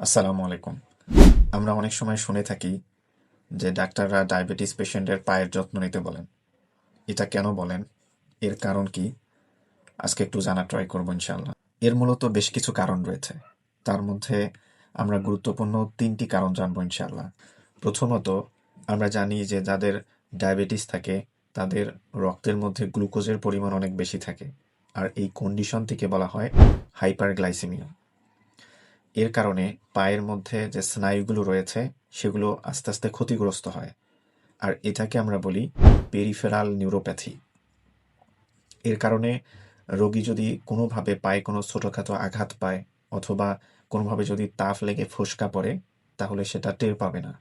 আসসালামু আলাইকুম। আমরা অনেক সময় শুনে থাকি যে ডাক্তাররা ডায়াবেটিস পেশেন্টের পায়ের যত্ন নিতে বলেন। এটা কেন বলেন? এর কারণ কি? আজকে একটু জানার ট্রাই করব ইনশাআল্লাহ। এর মূলত বেশ কিছু কারণ রয়েছে। তার মধ্যে আমরা গুরুত্বপূর্ণ ৩টি কারণ জানব ইনশাআল্লাহ। প্রথমত, আমরা জানি যে যাদের ডায়াবেটিস থাকে তাদের রক্তের মধ্যে গ্লুকোজের পরিমাণ অনেক বেশি থাকে। আর এই কন্ডিশনটিকে বলা হয় হাইপারগ্লাইসেমিয়া। এর কারণে পায়ের মধ্যে যে স্নায়ুগুলো রয়েছে সেগুলো আস্তে আস্তে ক্ষতিগ্রস্ত হয়। আর এটাকে আমরা বলি পেরিফেরাল নিউরোপ্যাথি। এর কারণে রোগী যদি কোনোভাবে পায়ে কোনো ছোটোখাটো আঘাত পায় অথবা কোনোভাবে যদি তাপ লেগে ফোস্কা পড়ে তাহলে সেটা টের পাবে না।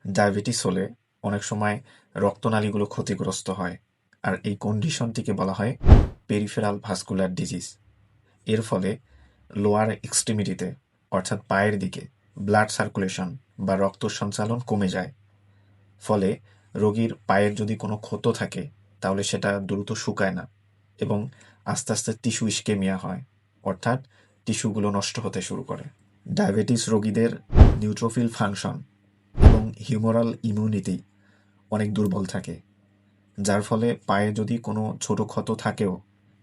ডায়াবেটিস হলে অনেক সময় রক্তনালীগুলো ক্ষতিগ্রস্ত হয়। আর এই কন্ডিশনটিকে বলা হয় পেরিফেরাল ভাস্কুলার ডিজিজ। এর ফলে লোয়ার এক্সট্রিমিটিতে অর্থাৎ পায়ের দিকে ব্লাড সার্কুলেশন বা রক্ত সঞ্চালন কমে যায়। ফলে রোগীর পায়ের যদি কোনো ক্ষত থাকে তাহলে সেটা দ্রুত শুকায় না এবং আস্তে আস্তে টিস্যু ইস্কেমিয়া হয়, অর্থাৎ টিস্যুগুলো নষ্ট হতে শুরু করে। ডায়াবেটিস রোগীদের নিউট্রোফিল ফাংশন এবং হিউমারাল ইমিউনিটি অনেক দুর্বল থাকে, যার ফলে পায়ে যদি কোনো ছোট ক্ষত থাকেও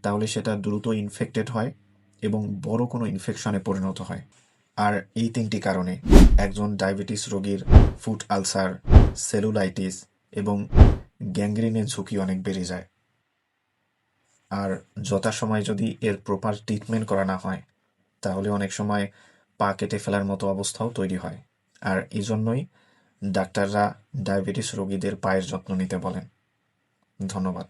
তাহলে সেটা দ্রুত ইনফেক্টেড হয় এবং বড় কোনো ইনফেকশনে পরিণত হয়। আর এই ৩টি কারণে একজন ডায়াবেটিস রোগীর ফুট আলসার, সেলুলাইটিস এবং গ্যাংগ্রিনের ঝুঁকি অনেক বেড়ে যায়। আর যথাসময়ে যদি এর প্রপার ট্রিটমেন্ট করা না হয় তাহলে অনেক সময় পা কেটে ফেলার মতো অবস্থাও তৈরি হয়। আর এই জন্যই ডাক্তাররা ডায়াবেটিস রোগীদের পায়ের যত্ন নিতে বলেন। ধন্যবাদ।